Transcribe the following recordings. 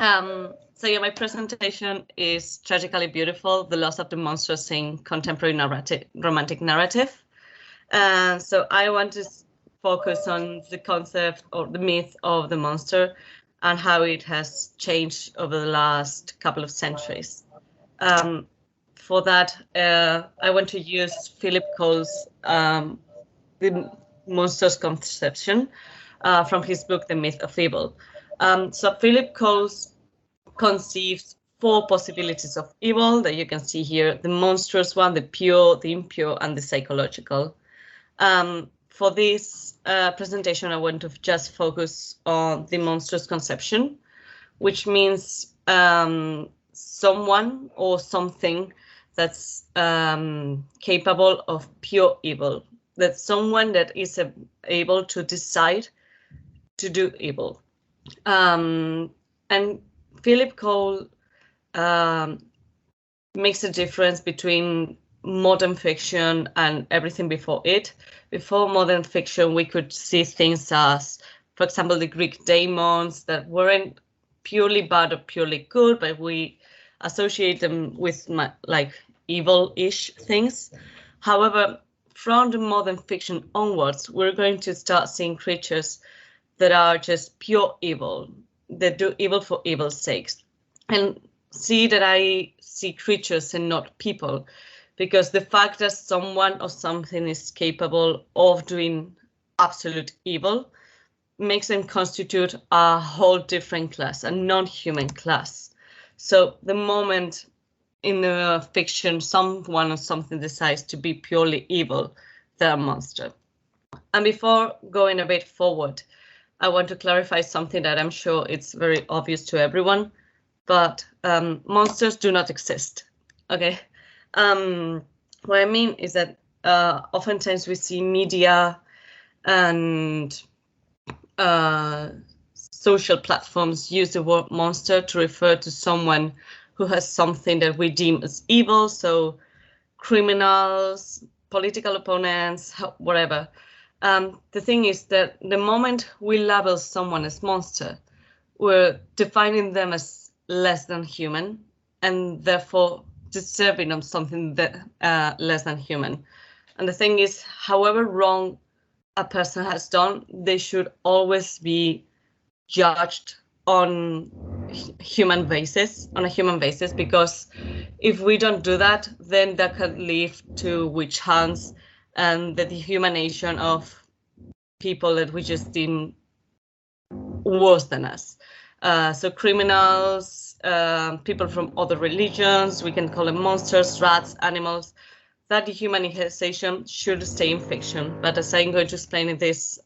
So yeah, my presentation is Tragically Beautiful, The Loss of the Monstrous in Contemporary Romantic Narrative. So I want to focus on the concept or the myth of the monster and how it has changed over the last couple of centuries. For that, I want to use Philip Cole's The Monstrous conception from his book, The Myth of Evil. So Philip Cole's conceives 4 possibilities of evil that you can see here: the monstrous one, the pure, the impure, and the psychological. For this presentation, I want to just focus on the monstrous conception, which means someone or something that's capable of pure evil. That's someone that is able to decide to do evil. And Philip Cole makes a difference between modern fiction and everything before it. Before modern fiction, we could see things as, for example, the Greek demons that weren't purely bad or purely good, but we associate them with like evil-ish things. However, from the modern fiction onwards, we're going to start seeing creatures that are just pure evil, that do evil for evil's sake. And see that I see creatures and not people, because the fact that someone or something is capable of doing absolute evil makes them constitute a whole different class, a non-human class. So the moment in the fiction someone or something decides to be purely evil, they're a monster. And before going a bit forward, I want to clarify something that I'm sure it's very obvious to everyone, but monsters do not exist. Okay. What I mean is that oftentimes we see media and social platforms use the word monster to refer to someone who has something that we deem as evil. So criminals, political opponents, whatever. The thing is that the moment we label someone as monster, we're defining them as less than human and therefore deserving of something that less than human. And the thing is, however wrong a person has done, they should always be judged on a human basis, because if we don't do that, then that can lead to witch hunts and the dehumanization of people that we just deem worse than us. So criminals, people from other religions, we can call them monsters, rats, animals. That dehumanization should stay in fiction. But as I'm going to explain in this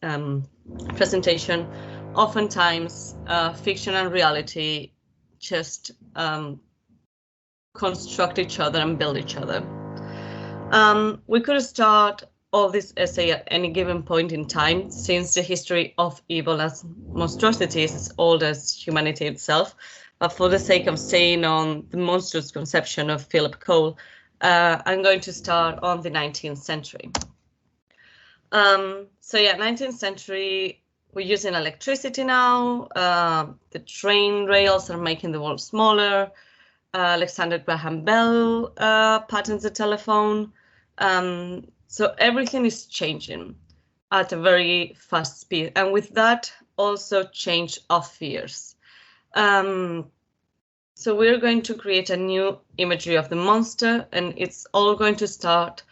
presentation, oftentimes fiction and reality just construct each other and build each other. We could start all this essay at any given point in time, since the history of evil as monstrosity is as old as humanity itself. But for the sake of staying on the monstrous conception of Philip Cole, I'm going to start on the 19th century. So yeah, 19th century, we're using electricity now. The train rails are making the world smaller. Alexander Graham Bell patents the telephone. So everything is changing at a very fast speed. And with that, also change of fears. So we're going to create a new imagery of the monster, and it's all going to start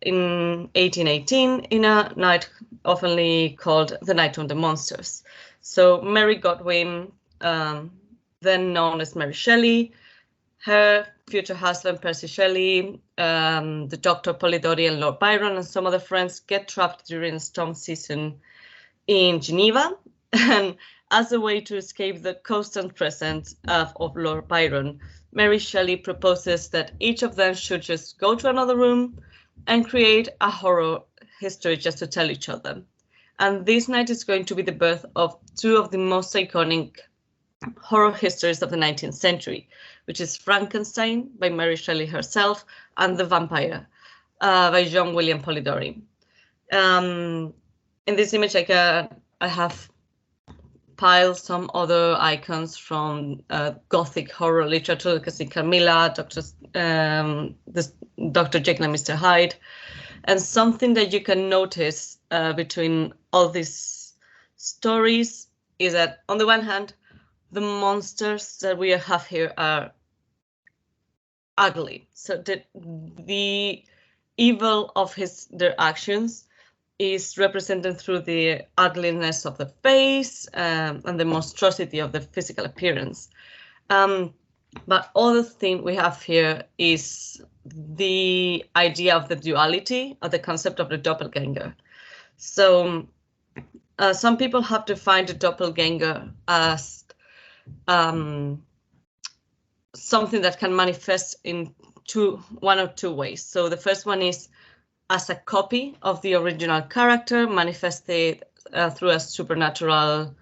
in 1818 in a night oftenly called the Night of the Monsters. So Mary Godwin, then known as Mary Shelley, her future husband Percy Shelley, the Dr. Polidori and Lord Byron and some other friends get trapped during a storm season in Geneva. And as a way to escape the constant presence of Lord Byron, Mary Shelley proposes that each of them should just go to another room and create a horror history just to tell each other. And this night is going to be the birth of 2 of the most iconic horror histories of the 19th century, which is Frankenstein by Mary Shelley herself and The Vampire by John William Polidori. In this image, I have compiled some other icons from Gothic horror literature, like I Camilla, Dr. Jekyll and Mr. Hyde. And something that you can notice between all these stories is that, on the one hand, the monsters that we have here are ugly. So the evil of their actions is represented through the ugliness of the face and the monstrosity of the physical appearance. But other thing we have here is the idea of the duality, of the concept of the doppelganger. So some people have defined the doppelganger as something that can manifest in one or two ways. So the first one is as a copy of the original character, manifested through a supernatural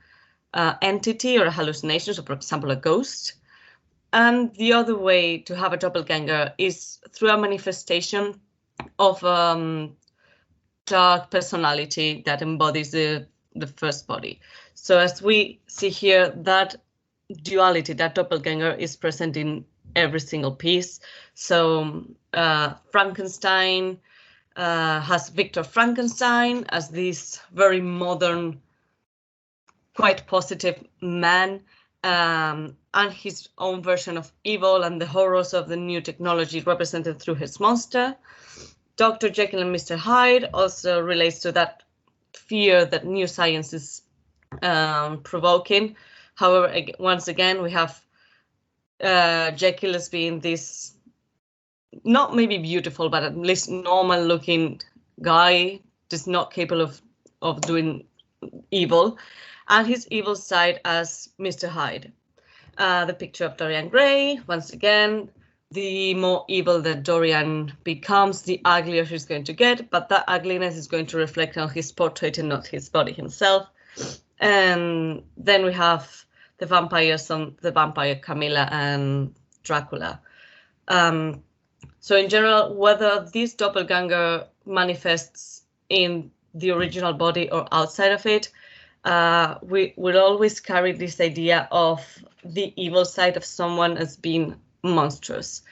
entity or a hallucination, so for example, a ghost. And the other way to have a doppelganger is through a manifestation of dark personality that embodies the first body. So as we see here, that duality, that doppelganger, is present in every single piece. So Frankenstein has Victor Frankenstein as this very modern, quite positive man, and his own version of evil and the horrors of the new technology represented through his monster. Dr. Jekyll and Mr. Hyde also relates to that fear that new science is provoking. However, once again, we have Jekyll as being this not maybe beautiful, but at least normal looking guy, just not capable of doing evil, and his evil side as Mr. Hyde. The picture of Dorian Gray, once again, the more evil that Dorian becomes, the uglier he's going to get, but that ugliness is going to reflect on his portrait and not his body himself. And then we have the vampires, the vampire Camilla and Dracula. So in general, whether this doppelganger manifests in the original body or outside of it, we will always carry this idea of the evil side of someone as being monstrous.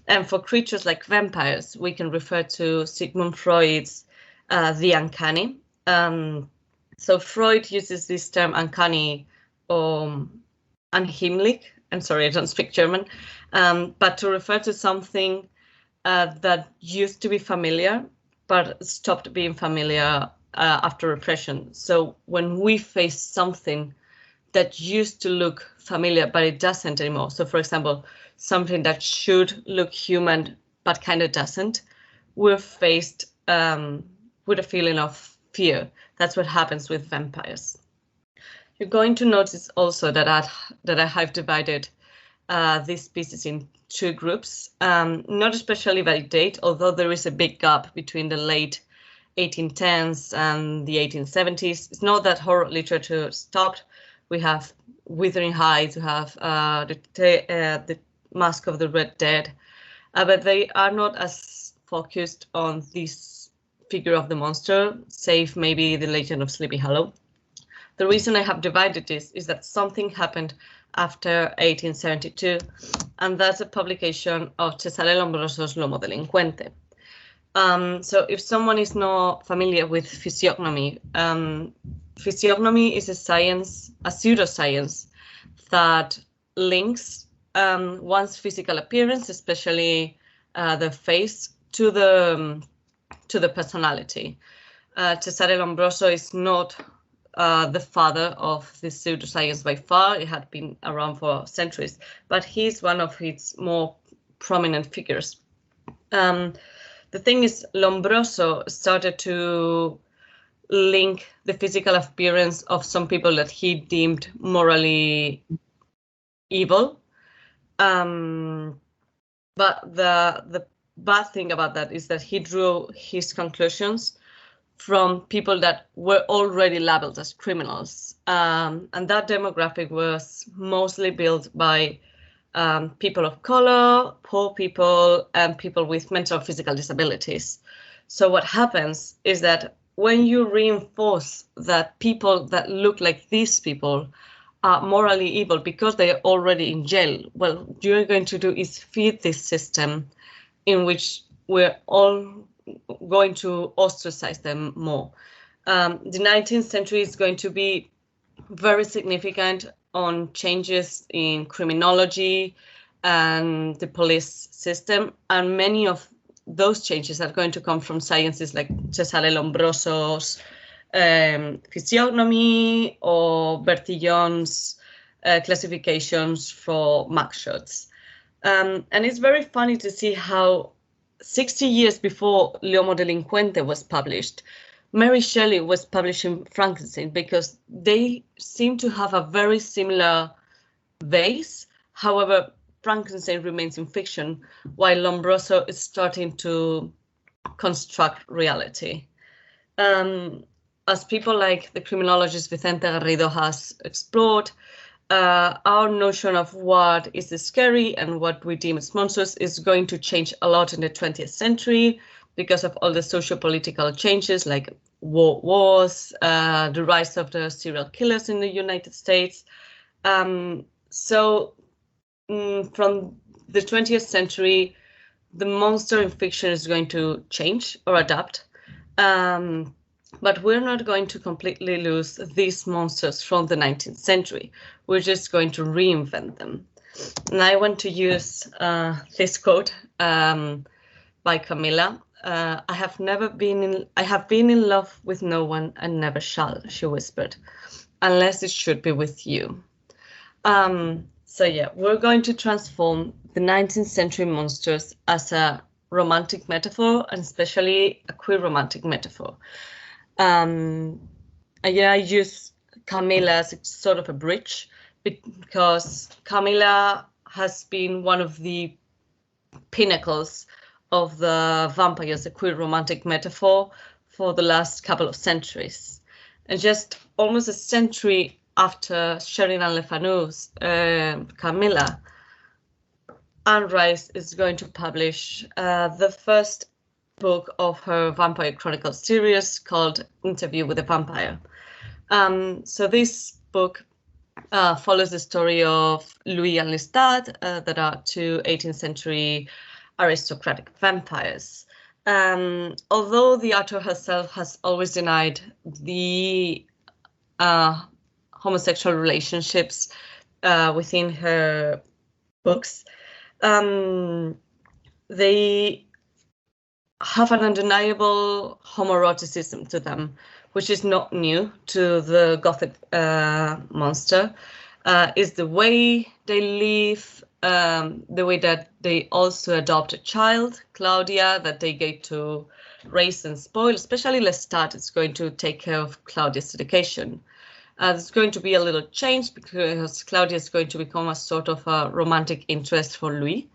And for creatures like vampires, we can refer to Sigmund Freud's the uncanny. So Freud uses this term uncanny or unheimlich. I'm sorry, I don't speak German, but to refer to something that used to be familiar, but stopped being familiar after repression. So when we face something that used to look familiar, but it doesn't anymore. So for example, something that should look human, but kind of doesn't, we're faced with a feeling of fear. That's what happens with vampires. You're going to notice also that I have divided these species in two groups, not especially by date, although there is a big gap between the late 1810s and the 1870s. It's not that horror literature stopped. We have Wuthering Heights, we have the Mask of the Red Dead, but they are not as focused on this figure of the monster, save maybe the Legend of Sleepy Hollow. The reason I have divided this is that something happened after 1872, and that's a publication of Cesare Lombroso's L'Uomo Delinquente. So if someone is not familiar with physiognomy, physiognomy is a pseudoscience that links one's physical appearance, especially the face, to the personality. Cesare Lombroso is not the father of this pseudoscience by far. It had been around for centuries, but he's one of its more prominent figures. The thing is, Lombroso started to link the physical appearance of some people that he deemed morally evil. But the bad thing about that is that he drew his conclusions from people that were already labeled as criminals. And that demographic was mostly built by people of color, poor people, and people with mental or physical disabilities. So what happens is that when you reinforce that people that look like these people are morally evil because they are already in jail. What you're going to do is feed this system in which we're all going to ostracize them more. The 19th century is going to be very significant on changes in criminology and the police system, and many of those changes are going to come from sciences like Cesare Lombroso's physiognomy or Bertillon's classifications for mugshots. And it's very funny to see how 60 years before L'Uomo Delinquente was published, Mary Shelley was publishing Frankenstein, because they seem to have a very similar base. However, Frankenstein remains in fiction, while Lombroso is starting to construct reality. As people like the criminologist Vicente Garrido has explored, our notion of what is scary and what we deem as monstrous is going to change a lot in the 20th century because of all the socio-political changes like wars, the rise of the serial killers in the United States. So from the 20th century, the monster in fiction is going to change or adapt. But we're not going to completely lose these monsters from the 19th century. We're just going to reinvent them. And I want to use this quote by Camilla. I have been in love with no one and never shall, she whispered, unless it should be with you. So yeah, we're going to transform the 19th century monsters as a romantic metaphor, and especially a queer romantic metaphor. I use Camilla as sort of a bridge because Camilla has been one of the pinnacles of the vampire as a queer romantic metaphor for the last couple of centuries. And just almost a century after Sheridan Le Fanu's Camilla, Anne Rice is going to publish the first book of her Vampire Chronicles series called Interview with a Vampire. So this book follows the story of Louis and Lestat, that are two 18th century aristocratic vampires. Although the author herself has always denied the homosexual relationships within her books, they have an undeniable homoeroticism to them, which is not new to the Gothic monster. Is the way they live, the way that they also adopt a child, Claudia, that they get to raise and spoil. Especially Lestat is going to take care of Claudia's education. There's going to be a little change because Claudia is going to become a sort of a romantic interest for Louis.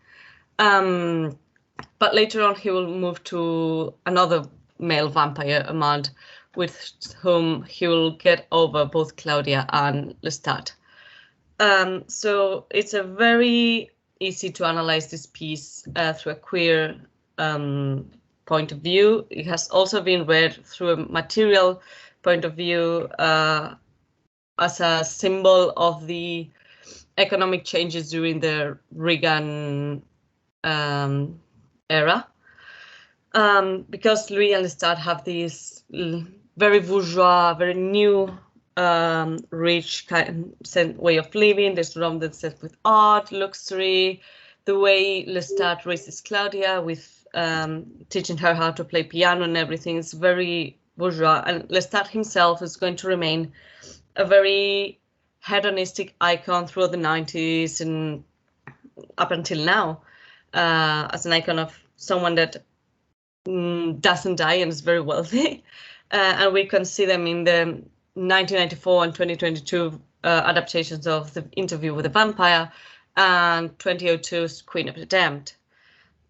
But later on, he will move to another male vampire, Amand, with whom he will get over both Claudia and Lestat. So it's a very easy to analyze this piece through a queer point of view. It has also been read through a material point of view as a symbol of the economic changes during the Reagan era, because Louis and Lestat have this very bourgeois, very new, rich way of living. They surround themselves with art, luxury. The way Lestat raises Claudia with teaching her how to play piano and everything is very bourgeois. And Lestat himself is going to remain a very hedonistic icon throughout the 90s and up until now, as an icon of someone that doesn't die and is very wealthy. And we can see them in the 1994 and 2022 adaptations of The Interview with a Vampire and 2002's Queen of the Damned.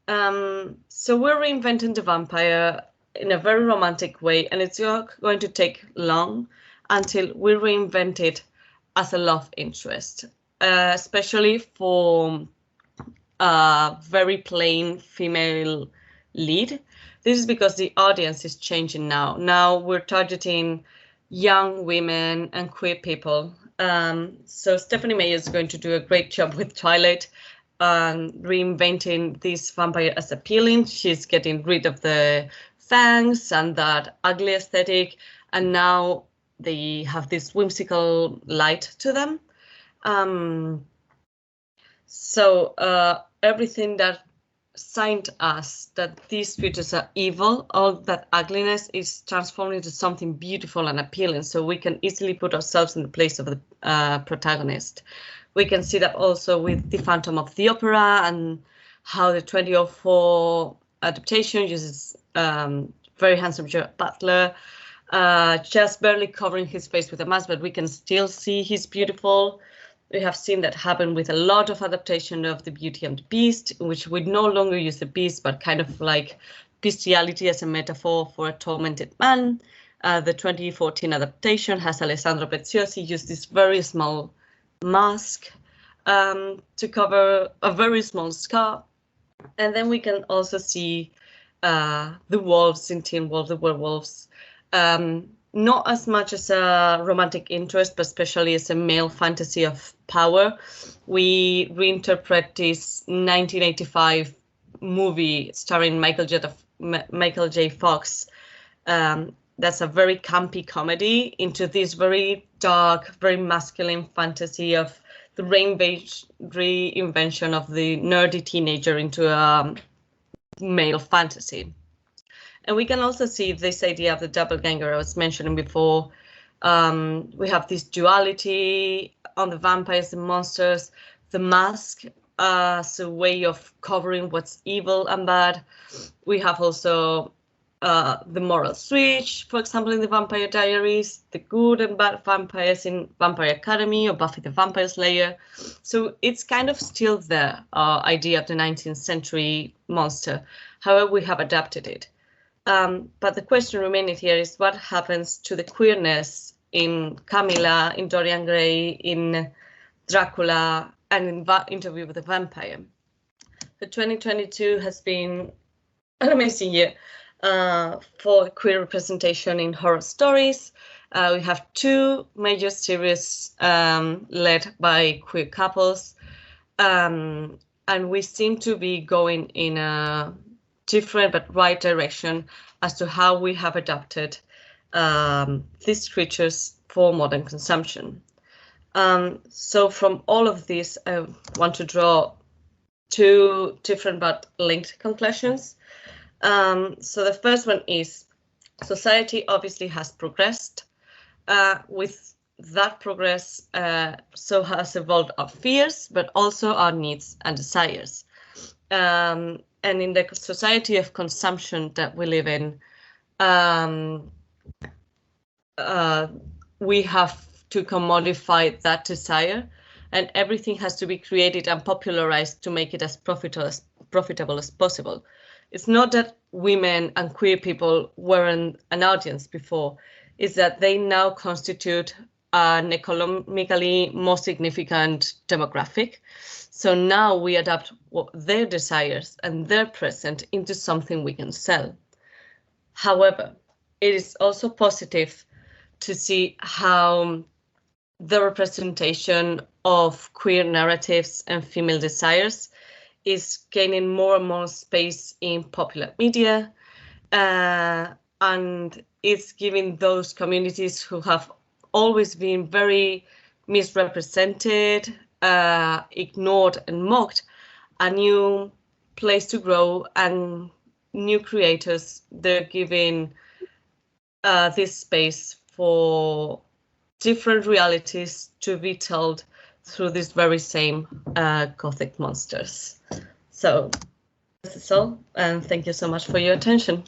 So we're reinventing the vampire in a very romantic way, and it's going to take long until we reinvent it as a love interest, especially for a very plain female lead. This is because the audience is changing now. Now we're targeting young women and queer people, So Stephanie Meyer is going to do a great job with Twilight, reinventing this vampire as appealing. She's getting rid of the fangs and that ugly aesthetic, and now they have this whimsical light to them. So everything that signed us that these creatures are evil, all that ugliness is transformed into something beautiful and appealing, so we can easily put ourselves in the place of the protagonist. We can see that also with the Phantom of the Opera and how the 2004 adaptation uses very handsome Gerard Butler, just barely covering his face with a mask, but we can still see he's beautiful. We have seen that happen with a lot of adaptation of The Beauty and the Beast, in which we no longer use the beast, but kind of like bestiality as a metaphor for a tormented man. The 2014 adaptation has Alessandro Preziosi use this very small mask to cover a very small scar. And then we can also see the wolves in Teen Wolf, the werewolves, not as much as a romantic interest, but especially as a male fantasy of power. We reinterpret this 1985 movie starring Michael J. Fox. That's a very campy comedy into this very dark, very masculine fantasy of the reinvention of the nerdy teenager into a male fantasy. And we can also see this idea of the doppelganger I was mentioning before. We have this duality on the vampires and monsters, the mask as a way of covering what's evil and bad. We have also the moral switch, for example, in the Vampire Diaries, the good and bad vampires in Vampire Academy or Buffy the Vampire Slayer. So it's kind of still the idea of the 19th century monster. However, we have adapted it. But the question remaining here is what happens to the queerness in Camilla, in Dorian Gray, in Dracula, and in Interview with the Vampire. The 2022 has been an amazing year for queer representation in horror stories. We have 2 major series led by queer couples, and we seem to be going in a different but right direction as to how we have adapted these creatures for modern consumption. So from all of this, I want to draw 2 different but linked conclusions. So the first one is society obviously has progressed. With that progress, so has evolved our fears, but also our needs and desires. And in the society of consumption that we live in, we have to commodify that desire, and everything has to be created and popularized to make it as profitable as possible. It's not that women and queer people weren't an audience before, it's that they now constitute an economically more significant demographic. So now we adapt their desires and their present into something we can sell. However, it is also positive to see how the representation of queer narratives and female desires is gaining more and more space in popular media, and it's giving those communities who have always been very misrepresented, ignored and mocked, a new place to grow, and new creators, they're giving this space for different realities to be told through these very same Gothic monsters. So this is all, and thank you so much for your attention.